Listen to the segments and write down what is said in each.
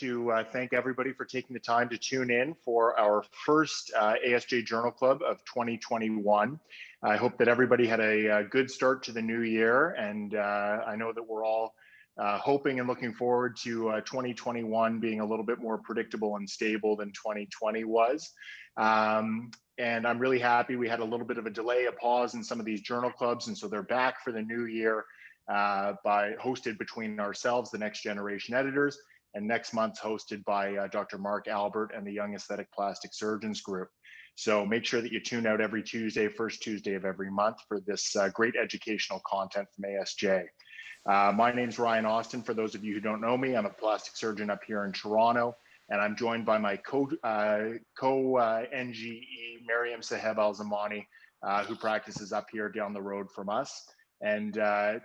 to thank everybody for taking the time to tune in for our first ASJ Journal Club of 2021. I hope that everybody had a good start to the new year, and I know that we're all hoping and looking forward to 2021 being a little bit more predictable and stable than 2020 was. And I'm really happy we had a little bit of a delay, a pause in some of these journal clubs, and so they're back for the new year, hosted between ourselves, the Next Generation editors, and next month's hosted by Dr. Mark Albert and the Young Aesthetic Plastic Surgeons Group. So make sure that you tune out every Tuesday, first Tuesday of every month, for this great educational content from ASJ. My name's Ryan Austin. For those of you who don't know me, I'm a plastic surgeon up here in Toronto, and I'm joined by my co-NGE, Maryam Zamani, who practices up here down the road from us. And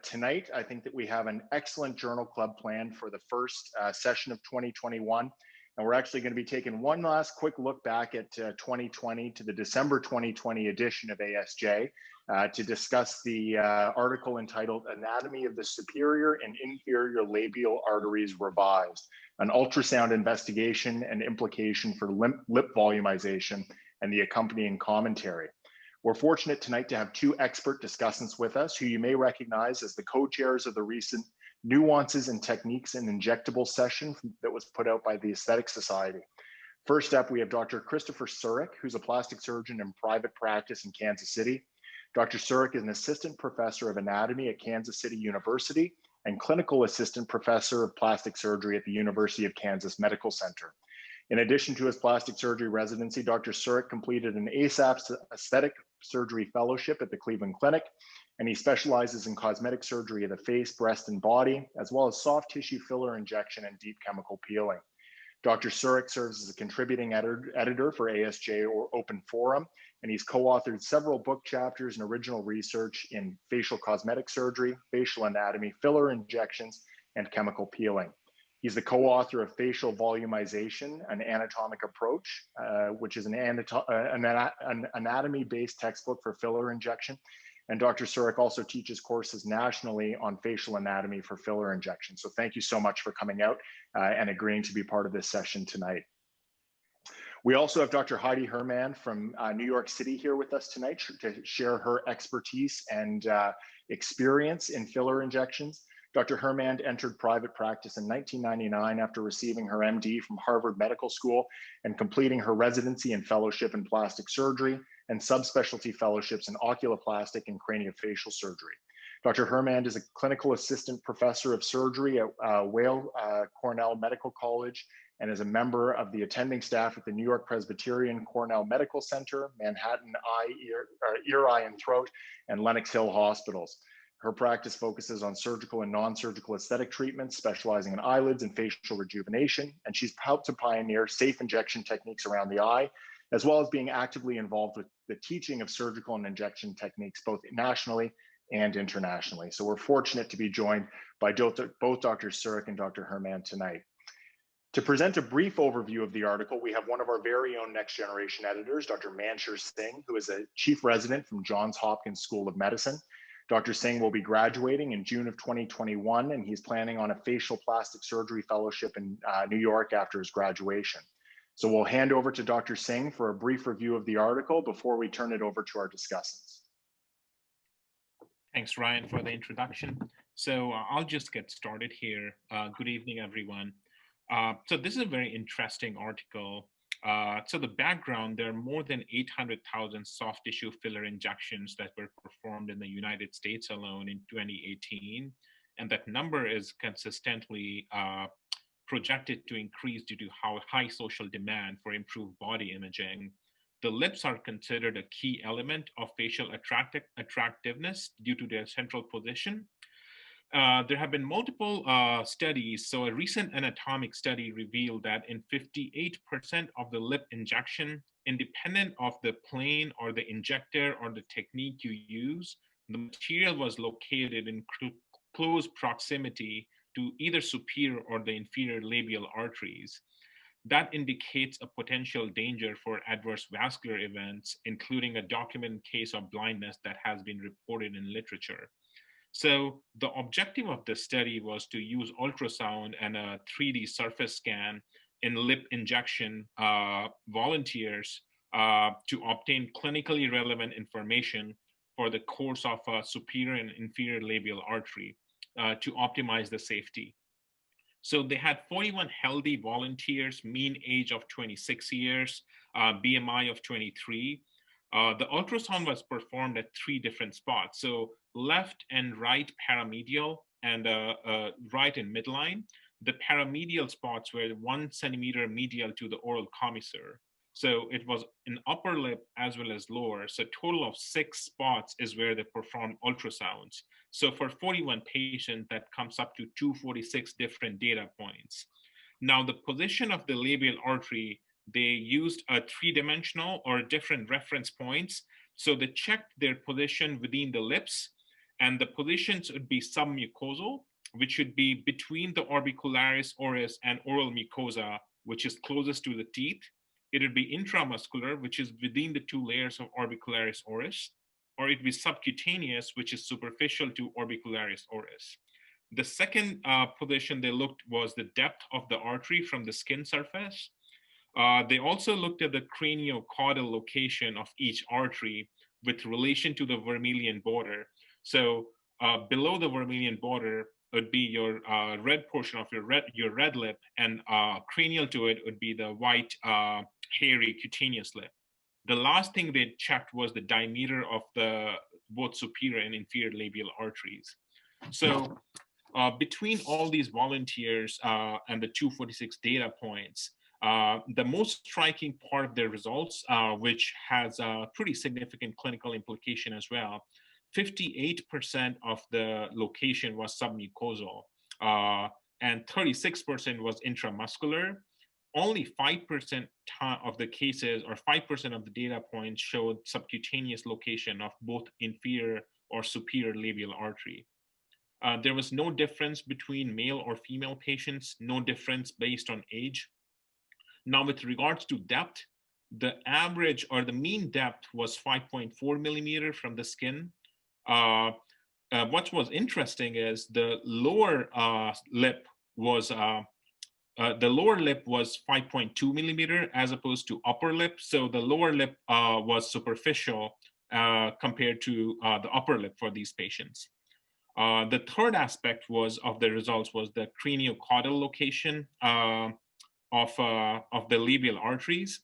tonight, I think that we have an excellent journal club planned for the first session of 2021. And we're actually going to be taking one last quick look back at 2020, to the December 2020 edition of ASJ, to discuss the article entitled Anatomy of the Superior and Inferior Labial Arteries Revised, an ultrasound investigation and implication for lip volumization, and the accompanying commentary. We're fortunate tonight to have two expert discussants with us, who you may recognize as the co-chairs of the recent Nuances and Techniques in Injectable session that was put out by the Aesthetic Society. First up, we have Dr. Christopher Surek, who's a plastic surgeon in private practice in Kansas City. Dr. Surek is an assistant professor of anatomy at Kansas City University and clinical assistant professor of plastic surgery at the University of Kansas Medical Center. In addition to his plastic surgery residency, Dr. Surek completed an ASAP aesthetic surgery fellowship at the Cleveland Clinic, and he specializes in cosmetic surgery of the face, breast, and body, as well as soft tissue filler injection and deep chemical peeling. Dr. Surek serves as a contributing editor for ASJ Open Forum, and he's co-authored several book chapters and original research in facial cosmetic surgery, facial anatomy, filler injections, and chemical peeling. He's the co-author of Facial Volumization, an Anatomic Approach, which is an anatomy-based textbook for filler injection. And Dr. Surek also teaches courses nationally on facial anatomy for filler injection. So thank you so much for coming out and agreeing to be part of this session tonight. We also have Dr. Haideh Hirmand from New York City here with us tonight to share her expertise and experience in filler injections. Dr. Hirmand entered private practice in 1999 after receiving her MD from Harvard Medical School and completing her residency and fellowship in plastic surgery and subspecialty fellowships in oculoplastic and craniofacial surgery. Dr. Hirmand is a clinical assistant professor of surgery at Weill Cornell Medical College and is a member of the attending staff at the New York Presbyterian Cornell Medical Center, Manhattan Ear, Eye, and Throat, and Lenox Hill Hospitals. Her practice focuses on surgical and non-surgical aesthetic treatments, specializing in eyelids and facial rejuvenation, and she's helped to pioneer safe injection techniques around the eye, as well as being actively involved with the teaching of surgical and injection techniques, both nationally and internationally. So we're fortunate to be joined by both Dr. Surek and Dr. Hirmand tonight. To present a brief overview of the article, we have one of our very own Next Generation editors, Dr. Mansher Singh, who is a chief resident from Johns Hopkins School of Medicine. Dr. Singh will be graduating in June of 2021, and he's planning on a facial plastic surgery fellowship in New York after his graduation. So we'll hand over to Dr. Singh for a brief review of the article before we turn it over to our discussants. Thanks, Ryan, for the introduction. So I'll just get started here. Good evening, everyone. So this is a very interesting article. So the background, there are more than 800,000 soft tissue filler injections that were performed in the United States alone in 2018. And that number is consistently projected to increase due to how high social demand for improved body imaging. The lips are considered a key element of facial attractiveness due to their central position. There have been multiple studies. So a recent anatomic study revealed that in 58% of the lip injection, independent of the plane or the injector or the technique you use, the material was located in close proximity to either superior or the inferior labial arteries. That indicates a potential danger for adverse vascular events, including a documented case of blindness that has been reported in literature. So the objective of this study was to use ultrasound and a 3D surface scan in lip injection volunteers to obtain clinically relevant information for the course of a superior and inferior labial artery to optimize the safety. So they had 41 healthy volunteers, mean age of 26 years, BMI of 23. The ultrasound was performed at 3 different spots. So left and right paramedial and right and midline. The paramedial spots were 1 centimeter medial to the oral commissure. So it was an upper lip as well as lower. So total of 6 spots is where they performed ultrasounds. So for 41 patients, that comes up to 246 different data points. Now the position of the labial artery, they used a 3-dimensional or different reference points. So they checked their position within the lips, and the positions would be submucosal, which should be between the orbicularis oris and oral mucosa, which is closest to the teeth. It would be intramuscular, which is within the 2 layers of orbicularis oris, or it would be subcutaneous, which is superficial to orbicularis oris. The second position they looked was the depth of the artery from the skin surface. They also looked at the craniocaudal location of each artery with relation to the vermilion border. So below the vermilion border would be your red portion of your red lip, and cranial to it would be the white, hairy cutaneous lip. The last thing they checked was the diameter of the both superior and inferior labial arteries. So between all these volunteers and the 246 data points, the most striking part of their results, which has a pretty significant clinical implication as well, 58% of the location was submucosal, and 36% was intramuscular. Only 5% of the cases, or 5% of the data points, showed subcutaneous location of both inferior or superior labial artery. There was no difference between male or female patients, no difference based on age. Now, with regards to depth, the average or the mean depth was 5.4 millimeter from the skin. What was interesting is the lower lip was 5.2 millimeter as opposed to upper lip. So the lower lip was superficial compared to the upper lip for these patients. The third aspect of the results was the craniocaudal location of the labial arteries.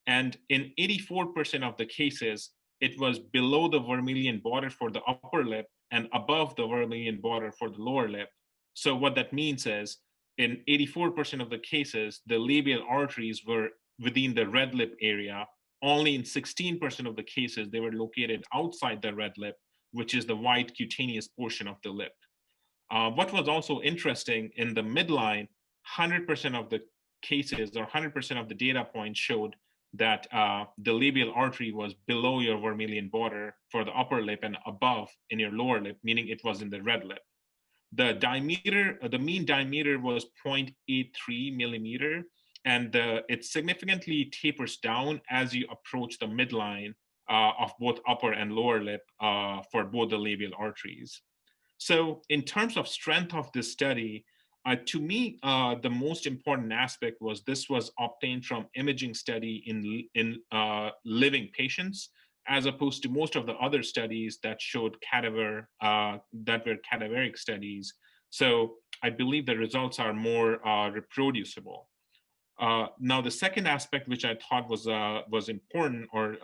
And in 84% of the cases, it was below the vermilion border for the upper lip and above the vermilion border for the lower lip. So what that means is, in 84% of the cases, the labial arteries were within the red lip area. Only in 16% of the cases, they were located outside the red lip, which is the white cutaneous portion of the lip. What was also interesting, in the midline, 100% of the cases, or 100% of the data points, showed that the labial artery was below your vermilion border for the upper lip and above in your lower lip, meaning it was in the red lip. The diameter, the mean diameter was 0.83 millimeter, and it significantly tapers down as you approach the midline of both upper and lower lip for both the labial arteries. So in terms of strength of this study, to me, the most important aspect was this was obtained from imaging study in living patients, as opposed to most of the other studies that showed cadaver, that were cadaveric studies. So I believe the results are more reproducible. Now, the second aspect, which I thought was important, or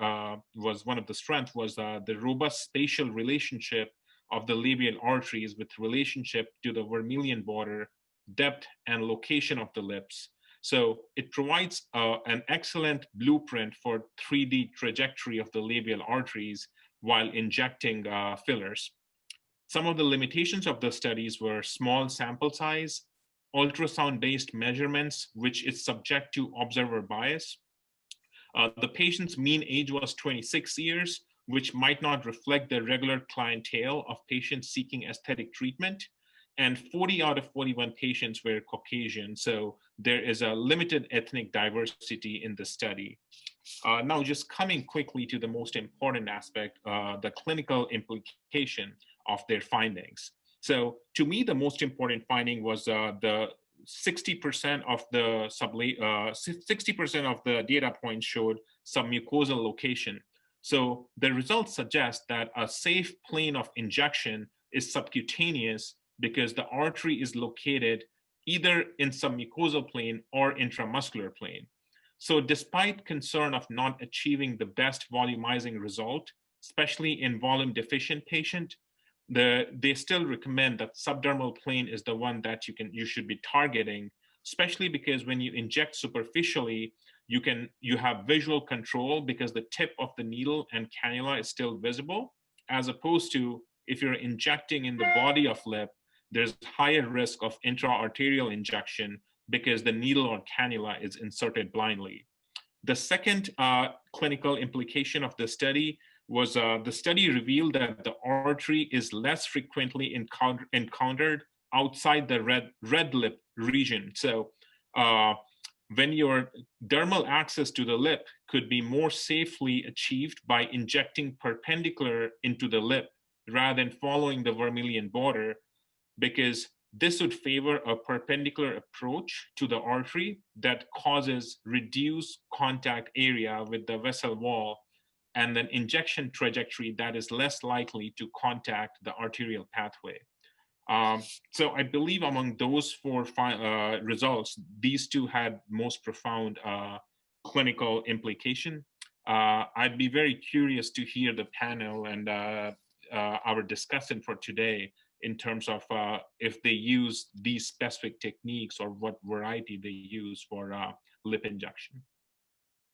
was one of the strengths, was the robust spatial relationship of the labial arteries with relationship to the vermilion border, depth, and location of the lips. So it provides an excellent blueprint for 3D trajectory of the labial arteries while injecting fillers. Some of the limitations of the studies were small sample size, ultrasound-based measurements, which is subject to observer bias. The patient's mean age was 26 years, which might not reflect the regular clientele of patients seeking aesthetic treatment. And 40 out of 41 patients were Caucasian. So there is a limited ethnic diversity in the study. Now, just coming quickly to the most important aspect, the clinical implication. of their findings. So to me, the most important finding was the 60% of the 60% of the data points showed submucosal location. So the results suggest that a safe plane of injection is subcutaneous because the artery is located either in submucosal plane or intramuscular plane. So despite concern of not achieving the best volumizing result, especially in volume deficient patient, they still recommend that subdermal plane is the one that you should be targeting, especially because when you inject superficially, you have visual control because the tip of the needle and cannula is still visible, as opposed to if you're injecting in the body of lip, there's higher risk of intra-arterial injection because the needle or cannula is inserted blindly. The second clinical implication of the study was the study revealed that the artery is less frequently encountered outside the red lip region. So when your dermal access to the lip could be more safely achieved by injecting perpendicular into the lip rather than following the vermilion border, because this would favor a perpendicular approach to the artery that causes reduced contact area with the vessel wall and an injection trajectory that is less likely to contact the arterial pathway. So I believe among those four results, these two had most profound clinical implication. I'd be very curious to hear the panel and our discussant for today in terms of if they use these specific techniques or what variety they use for lip injection.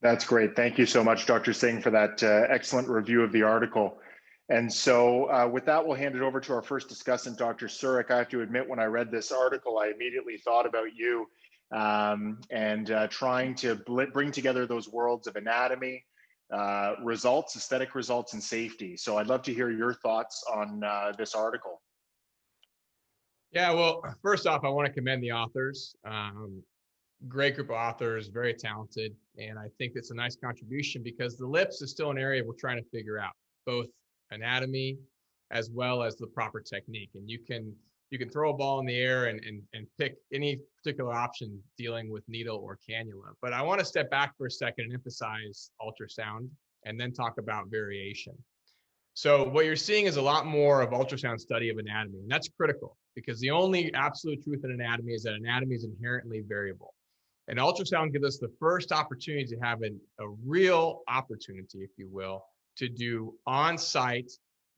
That's great. Thank you so much, Dr. Singh, for that excellent review of the article. And so with that, we'll hand it over to our first discussant, Dr. Surek. I have to admit, when I read this article, I immediately thought about you and trying to bring together those worlds of anatomy, results, aesthetic results, and safety. So I'd love to hear your thoughts on this article. Yeah, well, first off, I want to commend the authors. Great group of authors, very talented. And I think it's a nice contribution because the lips is still an area we're trying to figure out, both anatomy as well as the proper technique. And you can throw a ball in the air and pick any particular option dealing with needle or cannula. But I want to step back for a second and emphasize ultrasound and then talk about variation. So what you're seeing is a lot more of ultrasound study of anatomy, and that's critical because the only absolute truth in anatomy is that anatomy is inherently variable. And ultrasound gives us the first opportunity to have a real opportunity, if you will, to do on-site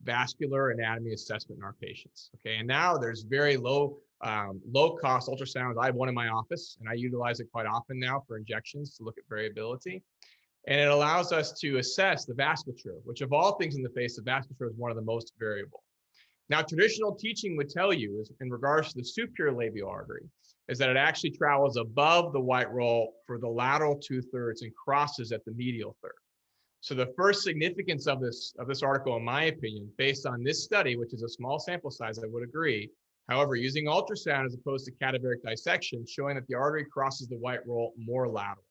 vascular anatomy assessment in our patients. Okay, and now there's very low-cost ultrasounds. I have one in my office, and I utilize it quite often now for injections to look at variability. And it allows us to assess the vasculature, which of all things in the face, the vasculature is one of the most variable. Now, traditional teaching would tell you, is in regards to the superior labial artery, is that it actually travels above the white roll for the lateral 2/3 and crosses at the medial 1/3. So the first significance of this article, in my opinion, based on this study, which is a small sample size, I would agree. However, using ultrasound as opposed to cadaveric dissection, showing that the artery crosses the white roll more lateral.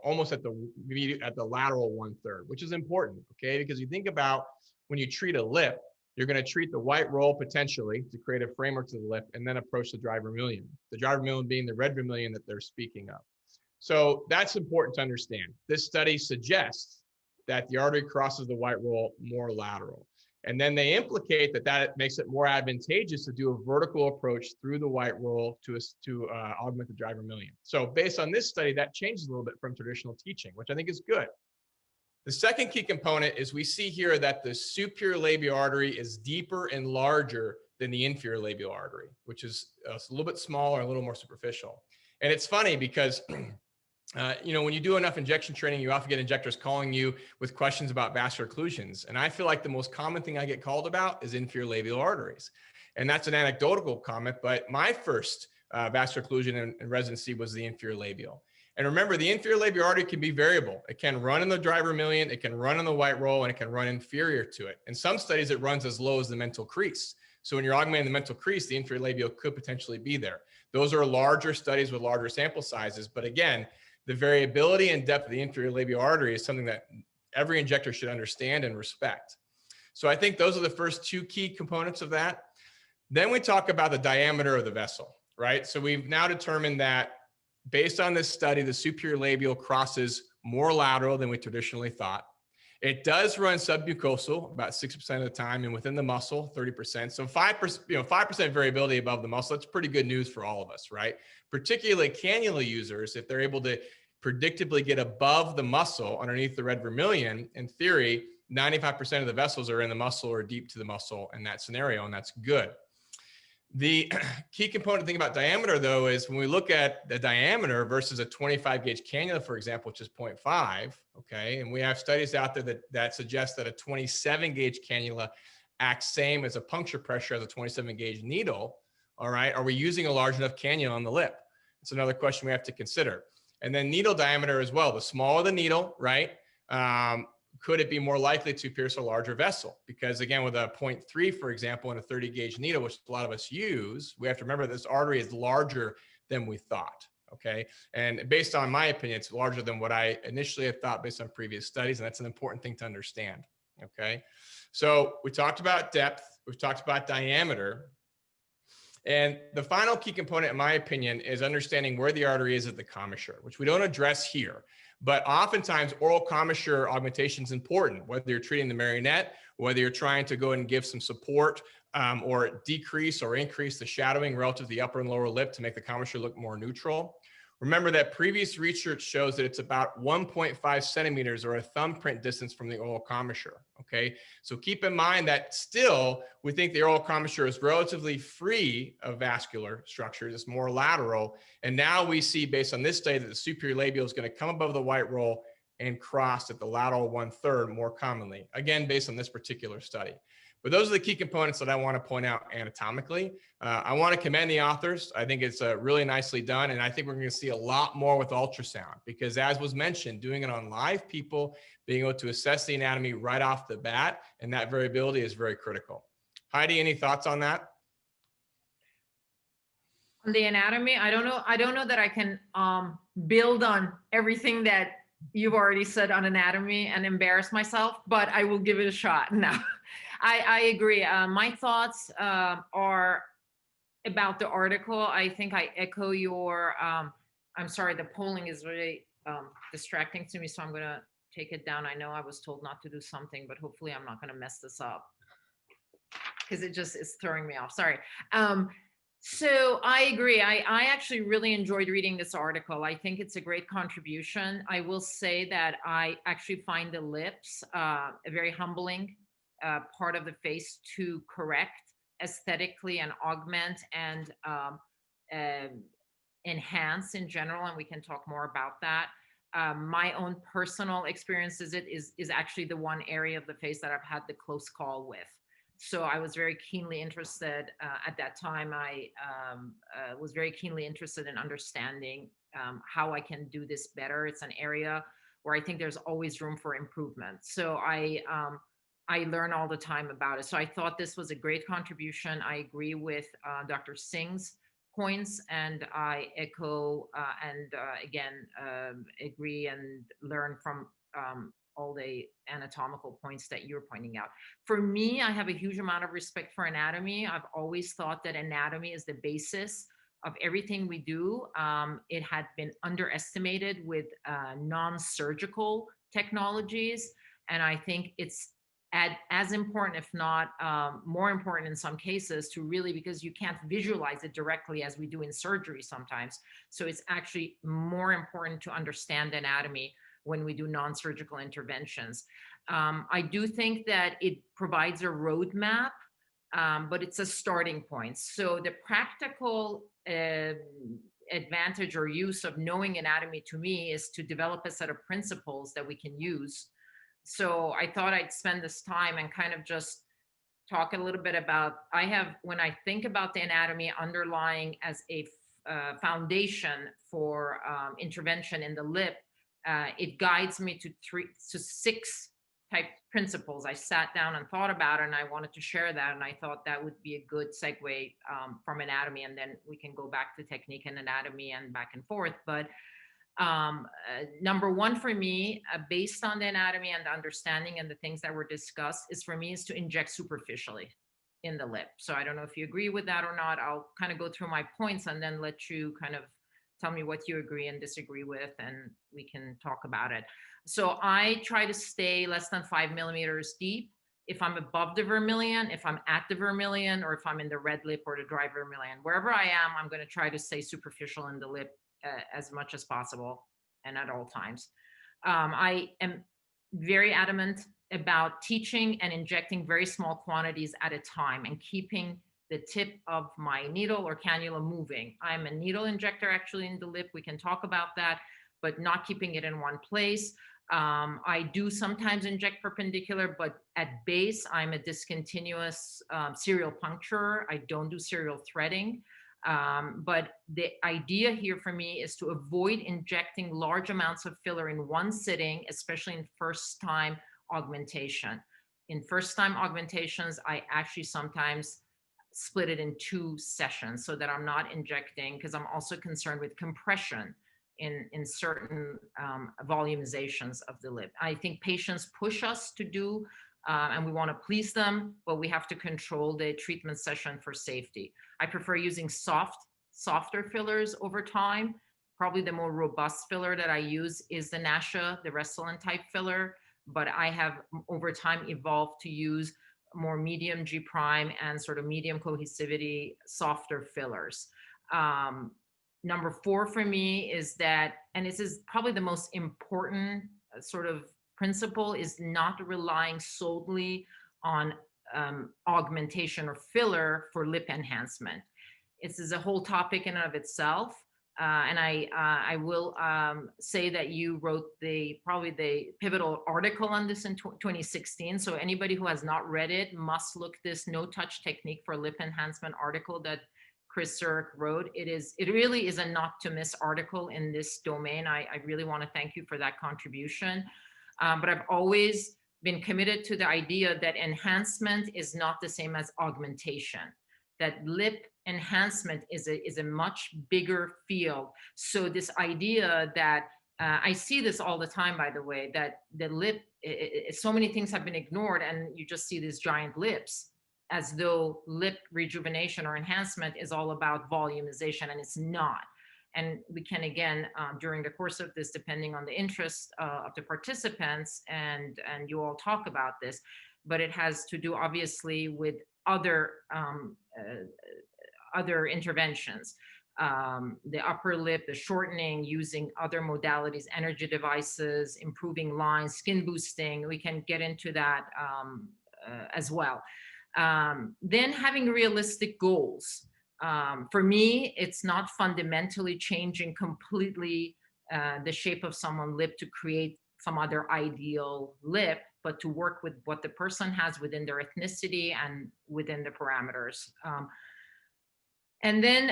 Almost at the lateral 1/3, which is important, okay? Because you think about when you treat a lip, you're going to treat the white roll potentially to create a framework to the lip and then approach the dry vermilion. The dry vermilion being the red vermilion that they're speaking of. So that's important to understand. This study suggests that the artery crosses the white roll more lateral. And then they implicate that makes it more advantageous to do a vertical approach through the white roll to augment the dry vermilion. So based on this study, that changes a little bit from traditional teaching, which I think is good. The second key component is we see here that the superior labial artery is deeper and larger than the inferior labial artery, which is a little bit smaller, a little more superficial. And it's funny because when you do enough injection training, you often get injectors calling you with questions about vascular occlusions. And I feel like the most common thing I get called about is inferior labial arteries. And that's an anecdotal comment, but my first vascular occlusion in residency was the inferior labial. And remember, the inferior labial artery can be variable. It can run in the dry vermilion, it can run in the white roll, and it can run inferior to it. In some studies, it runs as low as the mental crease. So when you're augmenting the mental crease, the inferior labial could potentially be there. Those are larger studies with larger sample sizes. But again, the variability and depth of the inferior labial artery is something that every injector should understand and respect. So I think those are the first two key components of that. Then we talk about the diameter of the vessel, right? So we've now determined that based on this study, the superior labial crosses more lateral than we traditionally thought. It does run submucosal about 60% of the time, and within the muscle, 30%. So 5%, 5% variability above the muscle. That's pretty good news for all of us, right? Particularly cannula users, if they're able to predictably get above the muscle underneath the red vermilion, in theory, 95% of the vessels are in the muscle or deep to the muscle in that scenario, and that's good. The key component thing about diameter, though, is when we look at the diameter versus a 25 gauge cannula, for example, which is 0.5, okay, and we have studies out there that suggest that a 27 gauge cannula acts same as a puncture pressure as a 27 gauge needle, all right? Are we using a large enough cannula on the lip? It's another question we have to consider. And then needle diameter as well. The smaller the needle, right? Could it be more likely to pierce a larger vessel? Because again, with a 0.3, for example, in a 30 gauge needle, which a lot of us use, we have to remember this artery is larger than we thought, okay? And based on my opinion, it's larger than what I initially had thought based on previous studies, and that's an important thing to understand, okay? So we talked about depth, we've talked about diameter, and the final key component, in my opinion, is understanding where the artery is at the commissure, which we don't address here. But oftentimes, oral commissure augmentation is important, whether you're treating the marionette, whether you're trying to go and give some support or decrease or increase the shadowing relative to the upper and lower lip to make the commissure look more neutral. Remember that previous research shows that it's about 1.5 centimeters or a thumbprint distance from the oral commissure, okay? So keep in mind that still, we think the oral commissure is relatively free of vascular structures. It's more lateral. And now we see, based on this study, that the superior labial is going to come above the white roll and cross at the lateral 1/3 more commonly, again, based on this particular study. But those are the key components that I want to point out anatomically. I want to commend the authors. I think it's really nicely done. And I think we're going to see a lot more with ultrasound because, as was mentioned, doing it on live people, being able to assess the anatomy right off the bat, and that variability is very critical. Heidi, any thoughts on that? On the anatomy, I don't know that I can build on everything that you've already said on anatomy and embarrass myself, but I will give it a shot. No, I agree. My thoughts are about the article. I think I echo your, I'm sorry, the polling is really distracting to me, so I'm going to take it down. I know I was told not to do something, but hopefully I'm not going to mess this up because it just is throwing me off. Sorry. So I agree. I actually really enjoyed reading this article. I think it's a great contribution. I will say that I actually find the lips a very humbling part of the face to correct aesthetically and augment and enhance in general. And we can talk more about that. My own personal experiences is actually the one area of the face that I've had the close call with. So I was very keenly interested at that time. I was very keenly interested in understanding how I can do this better. It's an area where I think there's always room for improvement. So I learn all the time about it. So I thought this was a great contribution. I agree with Dr. Singh's points, and I echo and again agree and learn from all the anatomical points that you're pointing out. For me, I have a huge amount of respect for anatomy. I've always thought that anatomy is the basis of everything we do. It had been underestimated with non-surgical technologies. And I think it's as important, if not more important in some cases, to really, because you can't visualize it directly as we do in surgery sometimes. So it's actually more important to understand anatomy when we do non-surgical interventions. I do think that it provides a roadmap, but it's a starting point. So the practical advantage or use of knowing anatomy to me is to develop a set of principles that we can use. So I thought I'd spend this time and kind of just talk a little bit about, when I think about the anatomy underlying as a foundation for intervention in the lip, it guides me to 6 type principles. I sat down and thought about it, and I wanted to share that, and I thought that would be a good segue from anatomy, and then we can go back to technique and anatomy and back and forth. But Number one for me, based on the anatomy and the understanding and the things that were discussed, is to inject superficially in the lip. So I don't know if you agree with that or not. I'll kind of go through my points and then let you kind of tell me what you agree and disagree with, and we can talk about it. So I try to stay less than 5 millimeters deep. If I'm above the vermilion, if I'm at the vermilion, or if I'm in the red lip or the dry vermilion, wherever I am, I'm going to try to stay superficial in the lip as much as possible and at all times. I am very adamant about teaching and injecting very small quantities at a time and keeping the tip of my needle or cannula moving. I'm a needle injector actually in the lip. We can talk about that, but not keeping it in one place. I do sometimes inject perpendicular, but at base, I'm a discontinuous serial puncturer. I don't do serial threading. But the idea here for me is to avoid injecting large amounts of filler in one sitting, especially in first-time augmentation. In first-time augmentations, I actually sometimes split it in 2 sessions so that I'm not injecting, because I'm also concerned with compression in certain volumizations of the lip. I think patients push us to do, and we want to please them, but we have to control the treatment session for safety. I prefer using softer fillers over time. Probably the more robust filler that I use is the Nasha, the Restylane type filler, but I have over time evolved to use more medium G prime and sort of medium cohesivity, softer fillers. Number 4 for me is that, and this is probably the most important sort of principle, is not relying solely on augmentation or filler for lip enhancement. This is a whole topic in and of itself. And I will say that you wrote probably the pivotal article on this in 2016. So anybody who has not read it must look this no touch technique for lip enhancement article that Chris Surek wrote. It really is a not to miss article in this domain. I really want to thank you for that contribution. But I've always been committed to the idea that enhancement is not the same as augmentation, that lip enhancement is a much bigger field. So this idea that I see this all the time, by the way, that the lip, so many things have been ignored, and you just see these giant lips, as though lip rejuvenation or enhancement is all about volumization, and it's not. And we can, again, during the course of this, depending on the interest of the participants, and you all talk about this, but it has to do obviously with other interventions. The upper lip, the shortening, using other modalities, energy devices, improving lines, skin boosting. We can get into that as well. Then having realistic goals. For me, it's not fundamentally changing completely the shape of someone's lip to create some other ideal lip, but to work with what the person has within their ethnicity and within the parameters. And then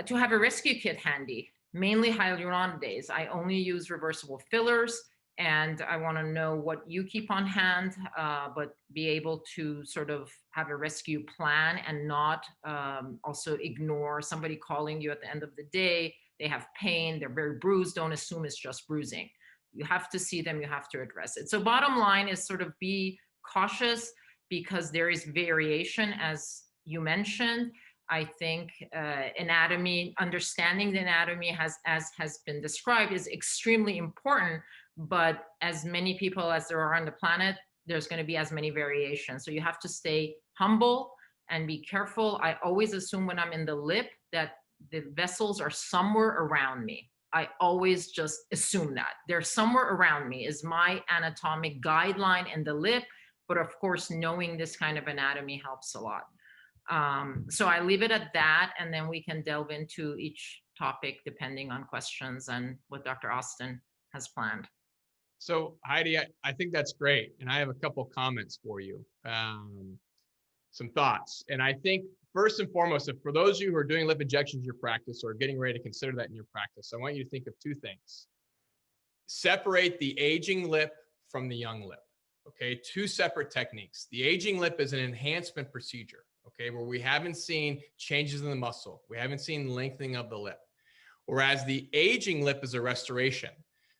to have a rescue kit handy, mainly hyaluronidase. I only use reversible fillers, and I want to know what you keep on hand, but be able to sort of have a rescue plan and not also ignore somebody calling you at the end of the day. They have pain, they're very bruised. Don't assume it's just bruising. You have to see them, you have to address it. So bottom line is sort of be cautious, because there is variation, as you mentioned. I think anatomy, understanding the anatomy as has been described, is extremely important. But as many people as there are on the planet, there's going to be as many variations. So you have to stay humble and be careful. I always assume when I'm in the lip that the vessels are somewhere around me. I always just assume that they're somewhere around me is my anatomic guideline in the lip. But of course, knowing this kind of anatomy helps a lot. So I leave it at that, and then we can delve into each topic depending on questions and what Dr. Austin has planned. So Heidi, I think that's great. And I have a couple comments for you, some thoughts. And I think first and foremost, if for those of you who are doing lip injections in your practice or getting ready to consider that in your practice, I want you to think of 2 things. Separate the aging lip from the young lip. Okay, 2 separate techniques. The aging lip is an enhancement procedure, okay, where we haven't seen changes in the muscle. We haven't seen lengthening of the lip. whereas the aging lip is a restoration.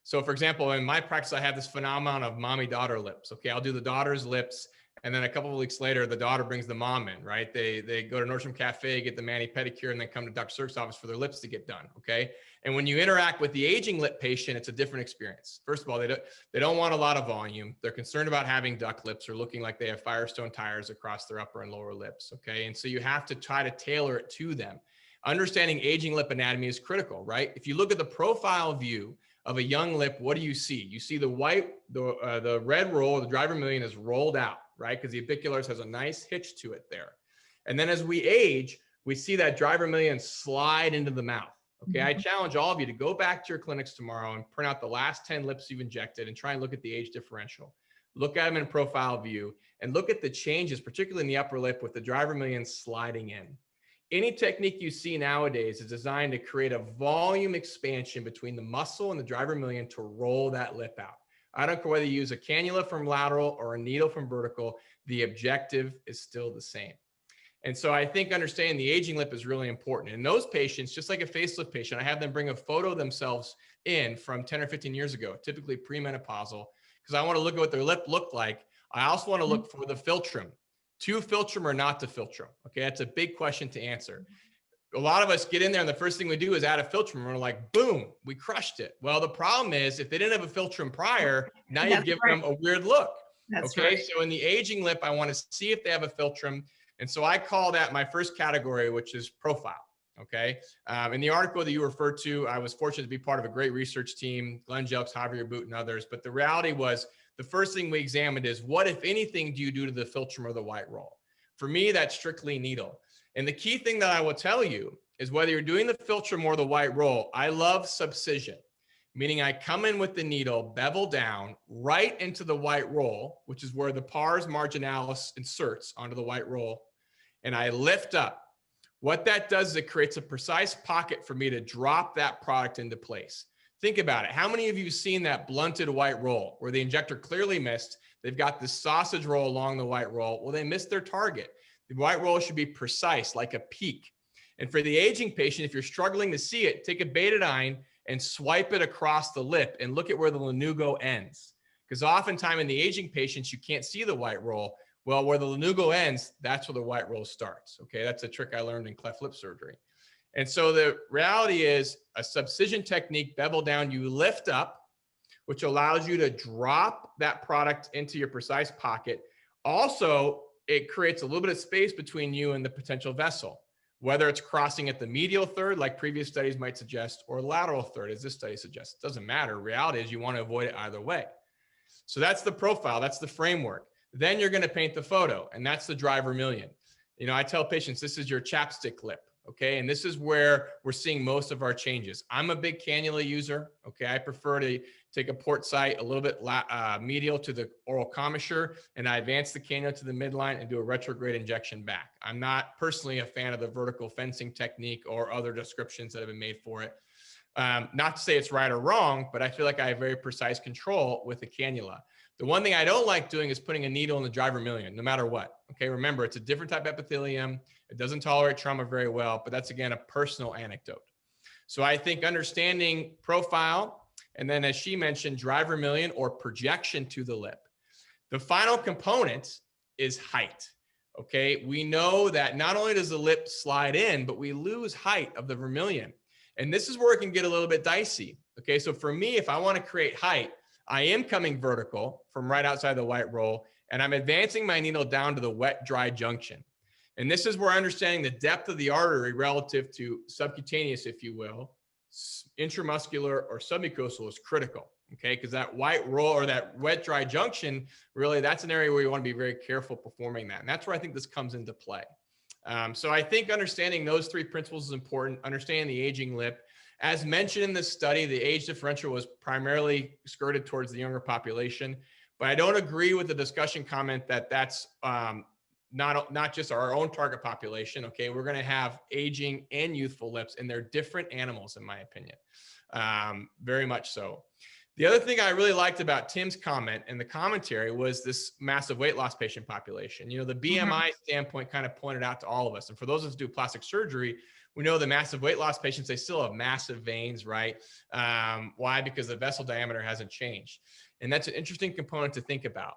So for example, in my practice, I have this phenomenon of mommy-daughter lips. Okay, I'll do the daughter's lips, and then a couple of weeks later, the daughter brings the mom in, right? They go to Nordstrom Cafe, get the mani-pedicure, and then come to Dr. Surek's office for their lips to get done, okay? And when you interact with the aging lip patient, it's a different experience. First of all, they don't want a lot of volume. They're concerned about having duck lips or looking like they have Firestone tires across their upper and lower lips, okay? And so you have to try to tailor it to them. Understanding aging lip anatomy is critical, right? If you look at the profile view of a young lip, what do you see? You see the red roll, the dry vermilion is rolled out, right? Because the apiculars has a nice hitch to it there. And then as we age, we see that dry vermilion slide into the mouth. Okay, I challenge all of you to go back to your clinics tomorrow and print out the last 10 lips you've injected and try and look at the age differential. Look at them in profile view and look at the changes, particularly in the upper lip with the dry vermilion sliding in. Any technique you see nowadays is designed to create a volume expansion between the muscle and the dry vermilion to roll that lip out. I don't care whether you use a cannula from lateral or a needle from vertical, the objective is still the same. And so I think understanding the aging lip is really important. And those patients, just like a facelift patient, I have them bring a photo of themselves in from 10 or 15 years ago, typically premenopausal, because I want to look at what their lip looked like. I also want to look for the philtrum. To philtrum or not to philtrum? Okay, that's a big question to answer. A lot of us get in there and the first thing we do is add a philtrum and we're like, boom, we crushed it. Well, the problem is if they didn't have a philtrum prior, now you've given them a weird look. That's okay, right. So in the aging lip, I want to see if they have a philtrum. And so I call that my first category, which is profile. Okay. In the article that you referred to, I was fortunate to be part of a great research team, Glenn Jelks, Javier Boot, and others. But the reality was the first thing we examined is what, if anything, do you do to the philtrum or the white roll? For me, that's strictly needle. And the key thing that I will tell you is whether you're doing the philtrum or the white roll, I love subcision, meaning I come in with the needle, bevel down right into the white roll, which is where the pars marginalis inserts onto the white roll, and I lift up. What that does is it creates a precise pocket for me to drop that product into place. Think about it. How many of you have seen that blunted white roll where the injector clearly missed? They've got this sausage roll along the white roll. Well, they missed their target. The white roll should be precise, like a peak. And for the aging patient, if you're struggling to see it, take a betadine and swipe it across the lip and look at where the lanugo ends. Because oftentimes in the aging patients, you can't see the white roll. Well, where the lanugo ends, that's where the white roll starts. Okay, that's a trick I learned in cleft lip surgery. And so the reality is a subcision technique, bevel down, you lift up, which allows you to drop that product into your precise pocket. Also, it creates a little bit of space between you and the potential vessel, whether it's crossing at the medial third, like previous studies might suggest, or lateral third, as this study suggests. It doesn't matter. Reality is you want to avoid it either way. So that's the profile. That's the framework. Then you're going to paint the photo, and that's the dry vermilion. You know, I tell patients, this is your chapstick lip, okay? And this is where we're seeing most of our changes. I'm a big cannula user, okay? I prefer to take a port site a little bit medial to the oral commissure, and I advance the cannula to the midline and do a retrograde injection back. I'm not personally a fan of the vertical fencing technique or other descriptions that have been made for it. Not to say it's right or wrong, but I feel like I have very precise control with the cannula. The one thing I don't like doing is putting a needle in the dry vermilion, no matter what. Okay, remember, it's a different type of epithelium. It doesn't tolerate trauma very well, but that's, again, a personal anecdote. So I think understanding profile, and then as she mentioned, dry vermilion or projection to the lip. The final component is height. Okay, we know that not only does the lip slide in, but we lose height of the vermilion. And this is where it can get a little bit dicey. Okay, so for me, if I want to create height, I am coming vertical from right outside the white roll, and I'm advancing my needle down to the wet-dry junction. And this is where understanding the depth of the artery relative to subcutaneous, if you will, intramuscular or submucosal is critical, okay? Because that white roll or that wet-dry junction, really, that's an area where you want to be very careful performing that. And that's where I think this comes into play. So I think understanding those three principles is important, understanding the aging lip. As mentioned in this study, the age differential was primarily skirted towards the younger population, but I don't agree with the discussion comment that that's not just our own target population. Okay, we're going to have aging and youthful lips, and they're different animals, in my opinion, very much so. The other thing I really liked about Tim's comment and the commentary was this massive weight loss patient population. You know, the BMI standpoint kind of pointed out to all of us. And for those of us who do plastic surgery, we know the massive weight loss patients, they still have massive veins, right? Why? Because the vessel diameter hasn't changed. And that's an interesting component to think about.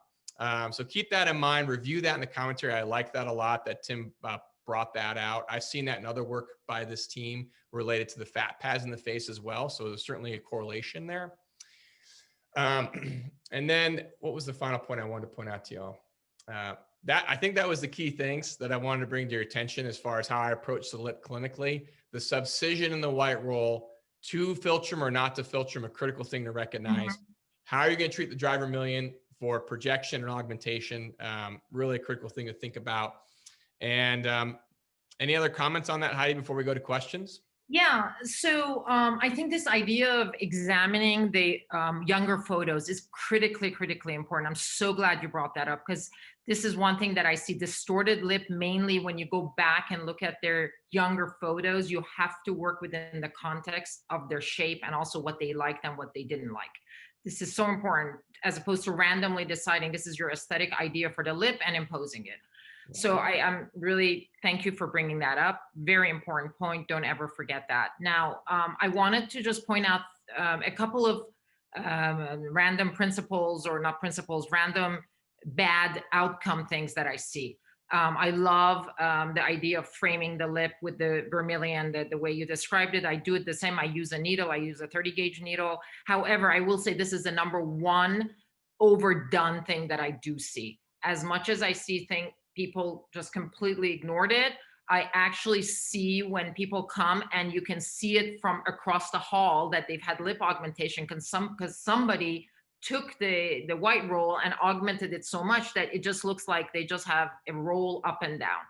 So keep that in mind, review that in the commentary. I like that a lot that Tim brought that out. I've seen that in other work by this team related to the fat pads in the face as well. So there's certainly a correlation there. And then what was the final point I wanted to point out to y'all? I think that was the key things that I wanted to bring to your attention as far as how I approach the lip clinically. The subcision in the white roll, to filtrum or not to filtrum, a critical thing to recognize. How are you going to treat the dry vermilion for projection and augmentation? Really a critical thing to think about. And any other comments on that, Heidi, before we go to questions? Yeah, so I think this idea of examining the younger photos is critically important. I'm so glad you brought that up, because this is one thing that I see distorted lip mainly when you go back and look at their younger photos. You have to work within the context of their shape and also what they liked and what they didn't like. This is so important, as opposed to randomly deciding this is your aesthetic idea for the lip and imposing it. So I'm really, thank you for bringing that up. Very important point. Don't ever forget that. Now, I wanted to just point out a couple of random principles, or not principles, random bad outcome things that I see. I love the idea of framing the lip with the vermilion, the way you described it. I do it the same. I use a needle. I use a 30 gauge needle. However, I will say this is the number one overdone thing that I do see. As much as I see people just completely ignored it, I actually see when people come and you can see it from across the hall that they've had lip augmentation because somebody took the white roll and augmented it so much that it just looks like they just have a roll up and down.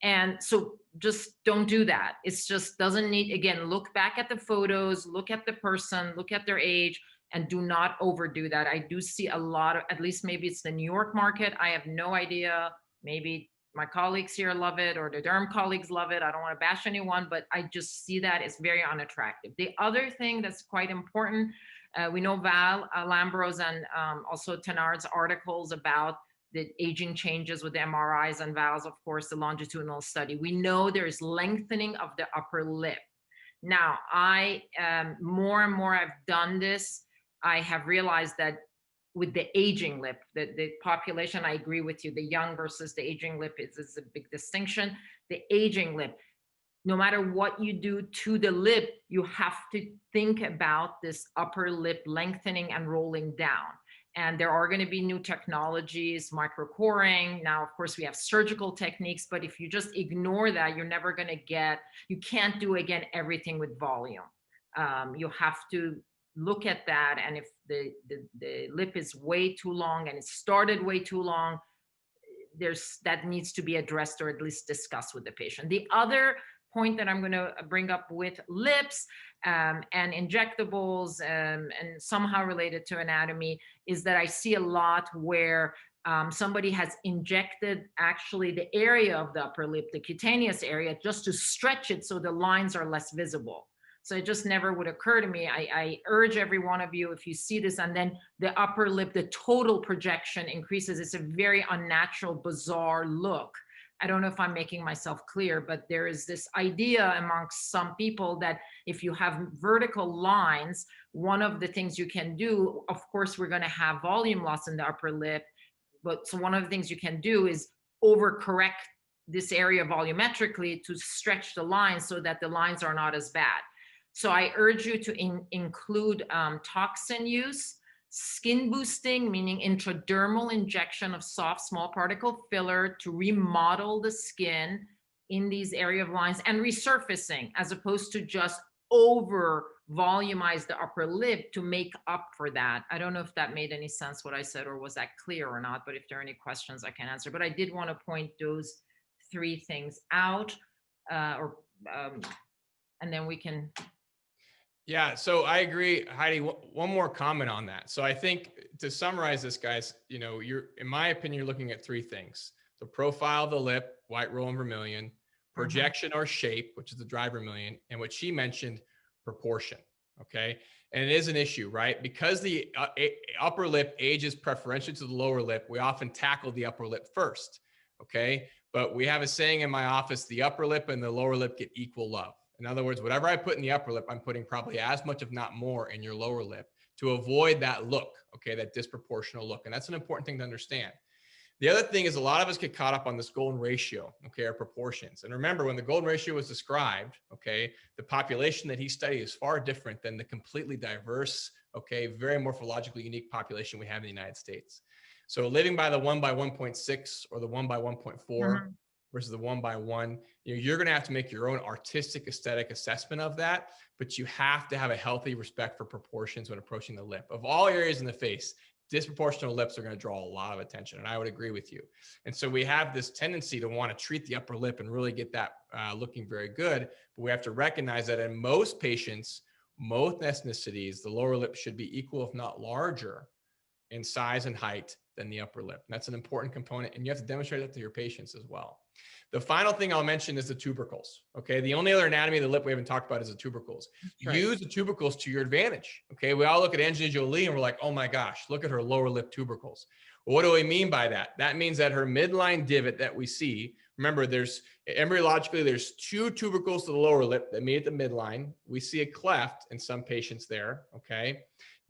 And so just don't do that. It's just doesn't need, again, look back at the photos, look at the person, look at their age, and do not overdo that. I do see a lot of, at least maybe it's the New York market. I have no idea. Maybe my colleagues here love it, or the derm colleagues love it. I don't want to bash anyone, but I just see that it's very unattractive. The other thing that's quite important, we know Val Lambros and also Tenard's articles about the aging changes with the MRIs, and Val's, of course, the longitudinal study. We know there's lengthening of the upper lip. Now, more and more I've done this, I have realized that with the aging lip, the population, I agree with you, the young versus the aging lip is a big distinction. The aging lip, no matter what you do to the lip, you have to think about this upper lip lengthening and rolling down. And there are going to be new technologies, microcoring. Now, of course, we have surgical techniques, but if you just ignore that, you're never going to you can't do, again, everything with volume. You have to look at that, and if the lip is way too long and it started way too long, that needs to be addressed or at least discussed with the patient. The other point that I'm going to bring up with lips and injectables and somehow related to anatomy is that I see a lot where somebody has injected actually the area of the upper lip, the cutaneous area, just to stretch it so the lines are less visible. So it just never would occur to me. I urge every one of you, if you see this and then the upper lip, the total projection increases, it's a very unnatural, bizarre look. I don't know if I'm making myself clear, but there is this idea amongst some people that if you have vertical lines, one of the things you can do, of course, we're going to have volume loss in the upper lip, but so one of the things you can do is overcorrect this area volumetrically to stretch the lines so that the lines are not as bad. So I urge you to include toxin use, skin boosting, meaning intradermal injection of soft small particle filler to remodel the skin in these area of lines, and resurfacing, as opposed to just over volumize the upper lip to make up for that. I don't know if that made any sense what I said, or was that clear or not, but if there are any questions I can answer. But I did want to point those three things out, and then we can. Yeah, so I agree, Heidi. One more comment on that. So I think to summarize this, guys, in my opinion, you're looking at three things: the profile of the lip, white roll and vermilion, projection or shape, which is the dry vermilion, and what she mentioned, proportion. Okay. And it is an issue, right? Because the upper lip ages preferentially to the lower lip, we often tackle the upper lip first, okay? But we have a saying in my office, the upper lip and the lower lip get equal love. In other words, whatever I put in the upper lip, I'm putting probably as much, if not more, in your lower lip to avoid that look, okay, that disproportional look. And that's an important thing to understand. The other thing is a lot of us get caught up on this golden ratio, okay, our proportions. And remember, when the golden ratio was described, okay, the population that he studied is far different than the completely diverse, okay, very morphologically unique population we have in the United States. So living by the 1 by 1.6 or the 1 by 1.4 versus the 1 by 1, you're going to have to make your own artistic aesthetic assessment of that, but you have to have a healthy respect for proportions when approaching the lip. Of all areas in the face, disproportional lips are going to draw a lot of attention, and I would agree with you. And so we have this tendency to want to treat the upper lip and really get that looking very good, but we have to recognize that in most patients, most ethnicities, the lower lip should be equal, if not larger, in size and height than the upper lip. And that's an important component, and you have to demonstrate that to your patients as well. The final thing I'll mention is the tubercles. Okay, the only other anatomy of the lip we haven't talked about is the tubercles. Right. Use the tubercles to your advantage. Okay, we all look at Angelina Jolie and we're like, oh my gosh, look at her lower lip tubercles. Well, what do we mean by that? That means that her midline divot that we see, remember, there's embryologically, there's 2 tubercles to the lower lip that meet at the midline. We see a cleft in some patients there. Okay,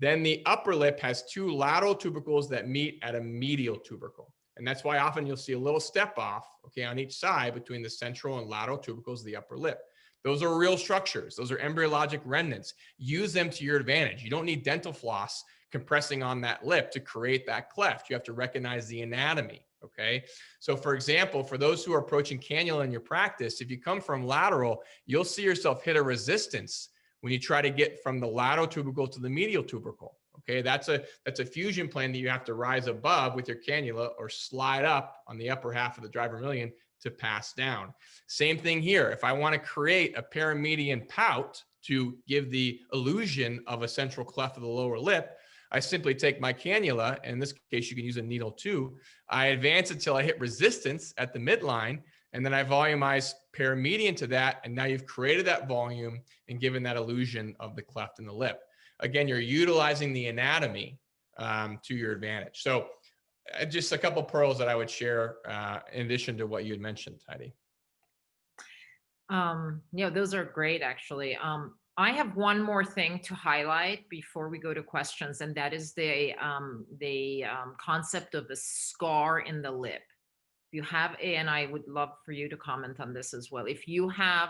then the upper lip has 2 lateral tubercles that meet at a medial tubercle. And that's why often you'll see a little step off, okay, on each side between the central and lateral tubercles of the upper lip. Those are real structures. Those are embryologic remnants. Use them to your advantage. You don't need dental floss compressing on that lip to create that cleft. You have to recognize the anatomy, okay? So for example, for those who are approaching cannula in your practice, if you come from lateral, you'll see yourself hit a resistance when you try to get from the lateral tubercle to the medial tubercle. Okay, that's a fusion plane that you have to rise above with your cannula or slide up on the upper half of the dry vermilion to pass down. Same thing here. If I want to create a paramedian pout to give the illusion of a central cleft of the lower lip, I simply take my cannula, and in this case, you can use a needle too. I advance until I hit resistance at the midline, and then I volumize paramedian to that, and now you've created that volume and given that illusion of the cleft in the lip. Again, you're utilizing the anatomy to your advantage. So just a couple pearls that I would share in addition to what you had mentioned, Heidi. Yeah, those are great, actually. I have one more thing to highlight before we go to questions, and that is the concept of the scar in the lip. If you have and I would love for you to comment on this as well. If you have,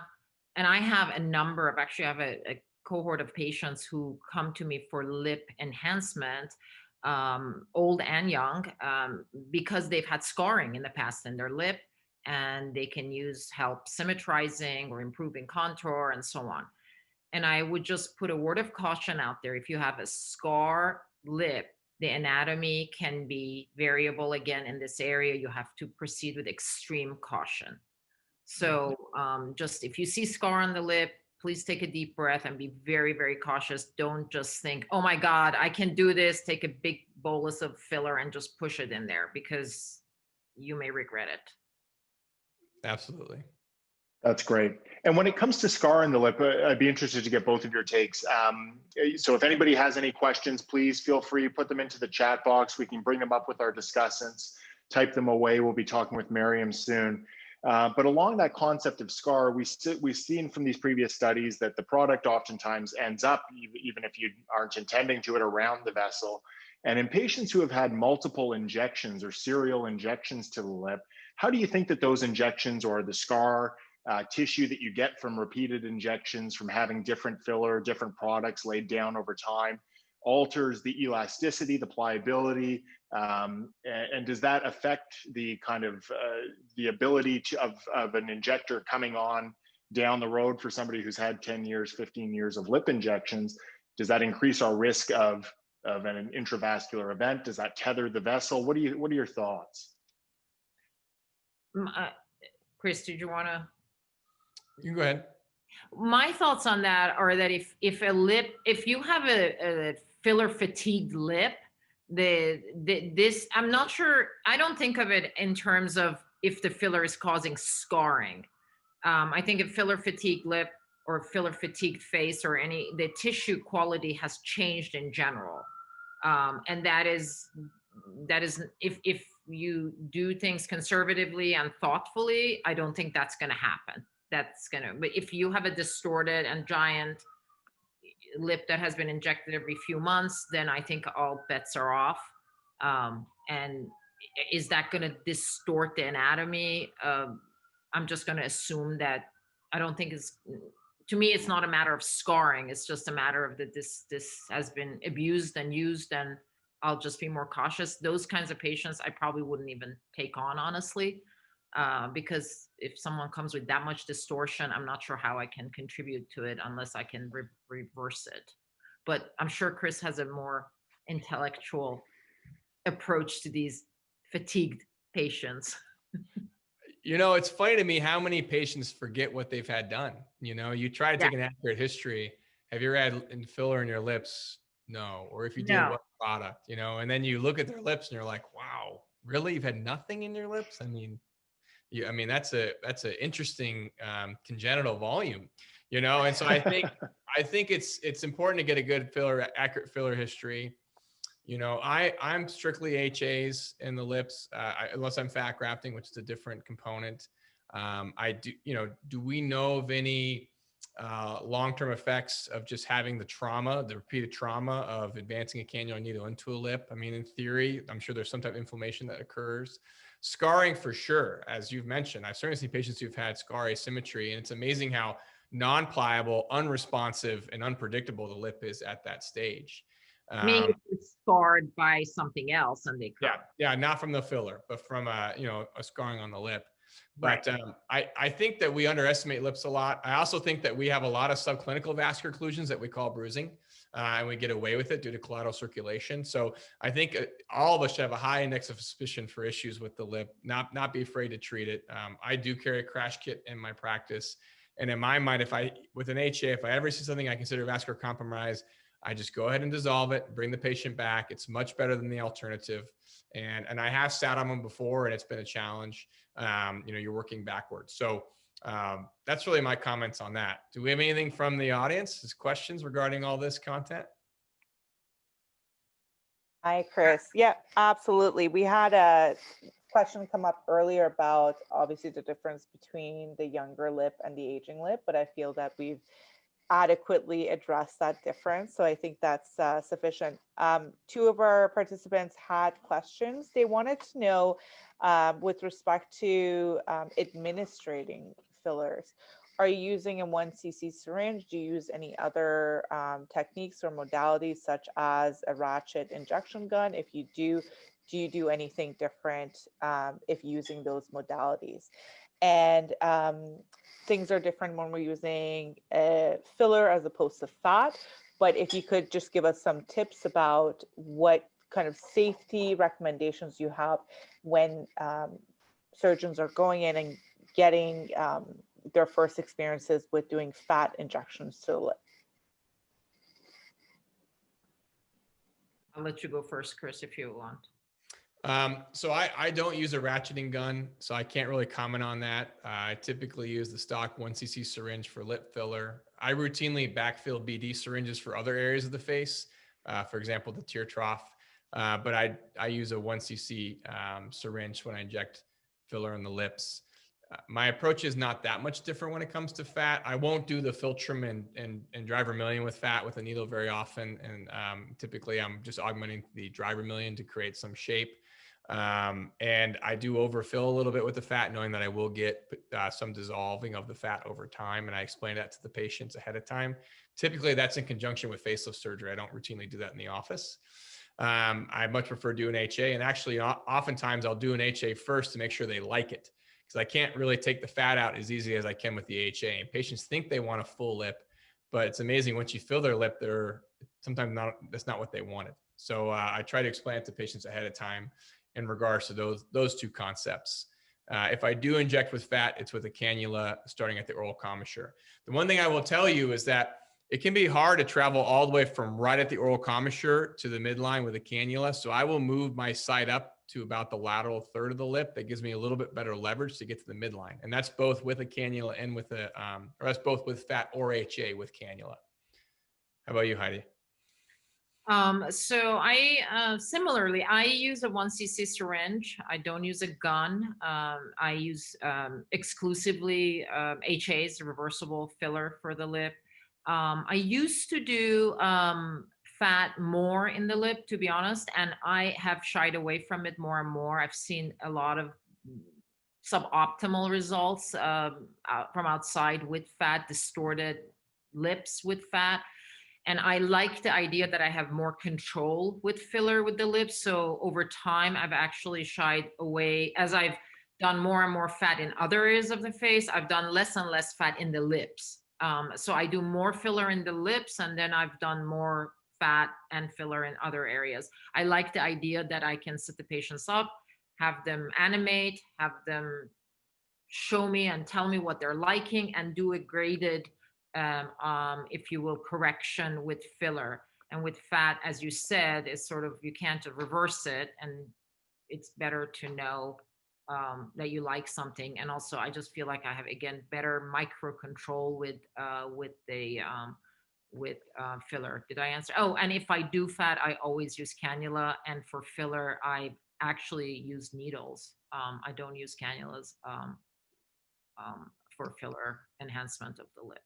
and I have a number of, actually I have a cohort of patients who come to me for lip enhancement, old and young, because they've had scarring in the past in their lip, and they can use help symmetrizing or improving contour and so on. And I would just put a word of caution out there. If you have a scar lip, the anatomy can be variable. Again, in this area, you have to proceed with extreme caution. So just if you see scar on the lip, please take a deep breath and be very, very cautious. Don't just think, oh my God, I can do this. Take a big bolus of filler and just push it in there, because you may regret it. Absolutely. That's great. And when it comes to scar in the lip, I'd be interested to get both of your takes. So if anybody has any questions, please feel free, put them into the chat box. We can bring them up with our discussants, type them away. We'll be talking with Maryam soon. But along that concept of scar, we've seen from these previous studies that the product oftentimes ends up, even if you aren't intending to, it around the vessel. And in patients who have had multiple injections or serial injections to the lip, how do you think that those injections or the scar tissue that you get from repeated injections, from having different filler, different products laid down over time, alters the elasticity, the pliability, and does that affect the kind of the ability of an injector coming on down the road for somebody who's had 10 years, 15 years of lip injections? Does that increase our risk of an intravascular event? Does that tether the vessel? What are your thoughts? Chris, did you want to? You go ahead. My thoughts on that are that if you have a filler fatigued lip, I'm not sure, I don't think of it in terms of if the filler is causing scarring. I think a filler fatigued lip or filler fatigued face or the tissue quality has changed in general. And that is if you do things conservatively and thoughtfully, I don't think that's going to happen. But if you have a distorted and giant lip that has been injected every few months, then I think all bets are off. And is that going to distort the anatomy? I'm just going to assume that. I don't think to me, it's not a matter of scarring. It's just a matter of that this has been abused and used, and I'll just be more cautious. Those kinds of patients, I probably wouldn't even take on, honestly, because if someone comes with that much distortion, I'm not sure how I can contribute to it unless I can reverse it. But I'm sure Chris has a more intellectual approach to these fatigued patients. It's funny to me how many patients forget what they've had done. You try to take an accurate history. Have you ever had filler in your lips? No. Or if you did, what product? And then you look at their lips and you're like, wow, really? You've had nothing in your lips? That's an interesting congenital volume, And so I think it's important to get a good accurate filler history. I'm strictly HAs in the lips, unless I'm fat grafting, which is a different component. Do we know of any long-term effects of just having the repeated trauma of advancing a cannula needle into a lip? In theory, I'm sure there's some type of inflammation that occurs. Scarring for sure, as you've mentioned. I've certainly seen patients who've had scar asymmetry, and it's amazing how non-pliable, unresponsive, and unpredictable the lip is at that stage. Maybe it's scarred by something else, and they could. Yeah, not from the filler, but from a scarring on the lip. But I think that we underestimate lips a lot. I also think that we have a lot of subclinical vascular occlusions that we call bruising, and we get away with it due to collateral circulation. So I think all of us should have a high index of suspicion for issues with the lip, not be afraid to treat it. I do carry a crash kit in my practice. And in my mind, with an HA, if I ever see something I consider vascular compromise, I just go ahead and dissolve it, bring the patient back. It's much better than the alternative. And I have sat on them before, and it's been a challenge. You're working backwards. So that's really my comments on that. Do we have anything from the audience? Just questions regarding all this content? Hi, Chris. Yeah, absolutely. We had a question come up earlier about obviously the difference between the younger lip and the aging lip, but I feel that we've adequately address that difference. So I think that's sufficient. Two of our participants had questions. They wanted to know with respect to administrating fillers. Are you using a 1 cc syringe? Do you use any other techniques or modalities such as a ratchet injection gun? If you do you do anything different if using those modalities? And things are different when we're using a filler as opposed to fat. But if you could just give us some tips about what kind of safety recommendations you have when surgeons are going in and getting their first experiences with doing fat injections to the lip. I'll let you go first, Chris, if you want. So I don't use a ratcheting gun, so I can't really comment on that. I typically use the stock 1 cc syringe for lip filler. I routinely backfill BD syringes for other areas of the face, for example, the tear trough. But I use a 1 cc syringe when I inject filler in the lips. My approach is not that much different when it comes to fat. I won't do the Filtrum and dry vermilion with fat with a needle very often. And typically I'm just augmenting the dry vermilion to create some shape. And I do overfill a little bit with the fat, knowing that I will get some dissolving of the fat over time. And I explain that to the patients ahead of time. Typically that's in conjunction with facelift surgery. I don't routinely do that in the office. I much prefer doing HA, and actually oftentimes I'll do an HA first to make sure they like it, because I can't really take the fat out as easy as I can with the HA. And patients think they want a full lip, but it's amazing once you fill their lip, that's not what they wanted. So I try to explain it to patients ahead of time in regards to those two concepts. If I do inject with fat, it's with a cannula starting at the oral commissure. The one thing I will tell you is that it can be hard to travel all the way from right at the oral commissure to the midline with a cannula. So I will move my site up to about the lateral third of the lip. That gives me a little bit better leverage to get to the midline. And that's both with a cannula and with a, or that's both with fat or HA with cannula. How about you, Heidi? So I, similarly, I use a 1cc syringe. I don't use a gun. I use exclusively HAs, reversible filler for the lip. I used to do fat more in the lip, to be honest, and I have shied away from it more and more. I've seen a lot of suboptimal results from outside with fat, distorted lips with fat. And I like the idea that I have more control with filler with the lips. So over time, I've actually shied away. As I've done more and more fat in other areas of the face, I've done less and less fat in the lips. So I do more filler in the lips, and then I've done more fat and filler in other areas. I like the idea that I can set the patients up, have them animate, have them show me and tell me what they're liking, and do a graded if you will, correction with filler. And with fat, as you said, is sort of, you can't reverse it, and it's better to know that you like something. And also, I just feel like I have, again, better micro control with the filler. Did I answer? Oh, and if I do fat, I always use cannula, and for filler, I actually use needles. I don't use cannulas for filler enhancement of the lip.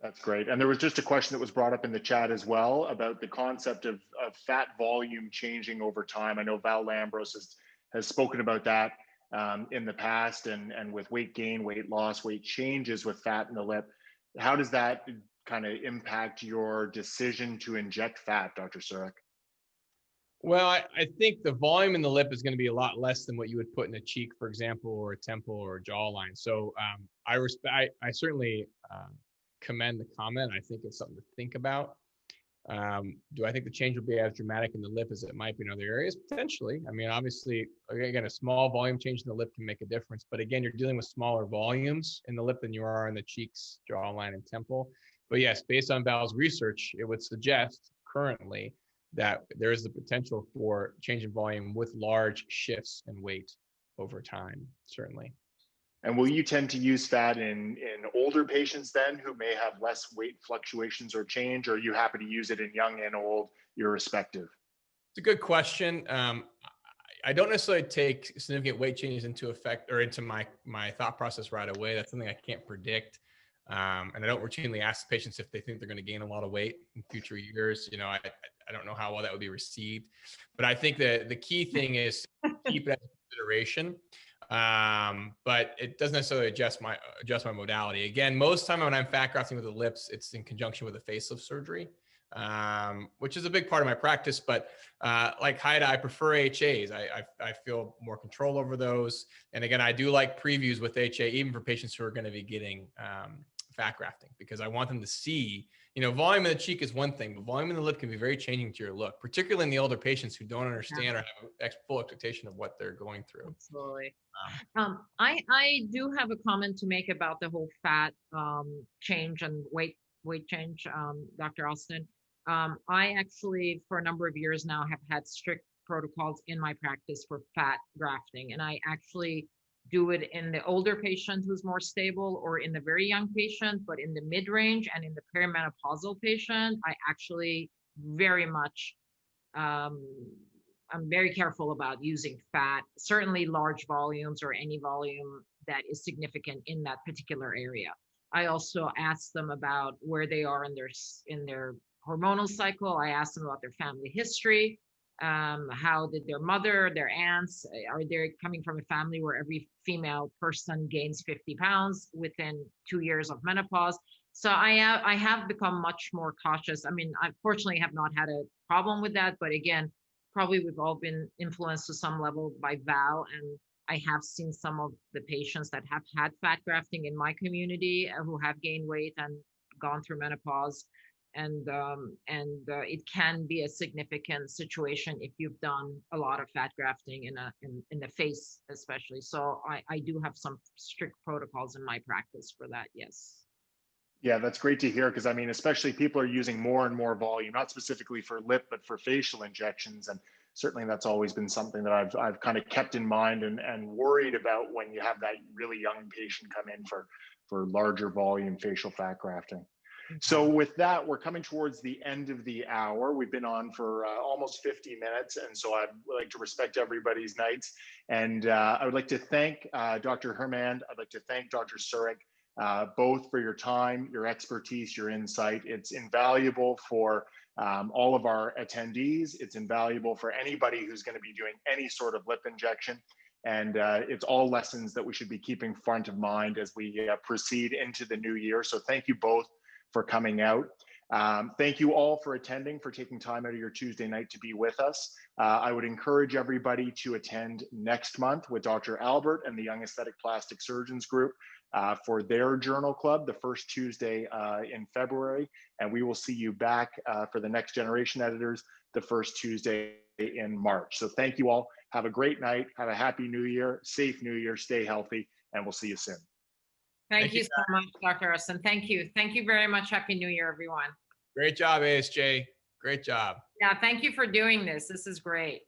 That's great. And there was just a question that was brought up in the chat as well about the concept of fat volume changing over time. I know Val Lambros has spoken about that in the past, and with weight gain, weight loss, weight changes with fat in the lip. How does that kind of impact your decision to inject fat, Dr. Surek? Well, I think the volume in the lip is going to be a lot less than what you would put in a cheek, for example, or a temple or a jawline. So I certainly commend the comment. I think it's something to think about. Do I think the change will be as dramatic in the lip as it might be in other areas? Potentially. I mean, obviously, again, a small volume change in the lip can make a difference. But again, you're dealing with smaller volumes in the lip than you are in the cheeks, jawline, and temple. But yes, based on Val's research, it would suggest currently that there is the potential for change in volume with large shifts in weight over time, certainly. And will you tend to use fat in older patients then who may have less weight fluctuations or change, or are you happy to use it in young and old, irrespective? It's a good question. I don't necessarily take significant weight changes into effect or into my thought process right away. That's something I can't predict. And I don't routinely ask patients if they think they're going to gain a lot of weight in future years. You know, I don't know how well that would be received, but I think that the key thing is to keep it as a consideration. But it doesn't necessarily adjust my modality. Again, most time when I'm fat grafting with the lips, it's in conjunction with a facelift surgery, which is a big part of my practice. But like Haideh, I prefer HAs. I feel more control over those. And again, I do like previews with HA, even for patients who are going to be getting fat grafting, because I want them to see, you know, volume in the cheek is one thing, but volume in the lip can be very changing to your look, particularly in the older patients who don't understand or have full expectation of what they're going through. Absolutely. I do have a comment to make about the whole fat change and weight change, Dr. Austin. I actually, for a number of years now, have had strict protocols in my practice for fat grafting, and I actually do it in the older patient who's more stable, or in the very young patient, but in the mid-range and in the perimenopausal patient, I actually very much, I'm very careful about using fat, certainly large volumes or any volume that is significant in that particular area. I also ask them about where they are in their hormonal cycle. I ask them about their family history. How did their mother, their aunts, are they coming from a family where every female person gains 50 pounds within 2 years of menopause? So I have become much more cautious. I mean, I fortunately have not had a problem with that, but again, probably we've all been influenced to some level by Val, and I have seen some of the patients that have had fat grafting in my community who have gained weight and gone through menopause. And it can be a significant situation if you've done a lot of fat grafting in the face, especially. So I do have some strict protocols in my practice for that. Yes. Yeah, that's great to hear, because I mean, especially people are using more and more volume, not specifically for lip, but for facial injections. And certainly that's always been something that I've kind of kept in mind and worried about when you have that really young patient come in for larger volume facial fat grafting. So with that, we're coming towards the end of the hour. We've been on for almost 50 minutes, and so I'd like to respect everybody's nights. And I would like to thank Dr. Hirmand. I'd like to thank Dr. Surek, both for your time, your expertise, your insight. It's invaluable for all of our attendees. It's invaluable for anybody who's going to be doing any sort of lip injection. And it's all lessons that we should be keeping front of mind as we proceed into the new year. So thank you both for coming out. Thank you all for attending, for taking time out of your Tuesday night to be with us. I would encourage everybody to attend next month with Dr. Albert and the Young Aesthetic Plastic Surgeons Group for their journal club, the first Tuesday in February. And we will see you back for the Next Generation Editors, the first Tuesday in March. So thank you all. Have a great night. Have a happy new year, safe new year, stay healthy, and we'll see you soon. Thank you so much, Dr. Arson. Thank you. Thank you very much. Happy New Year, everyone. Great job, ASJ. Great job. Yeah, thank you for doing this. This is great.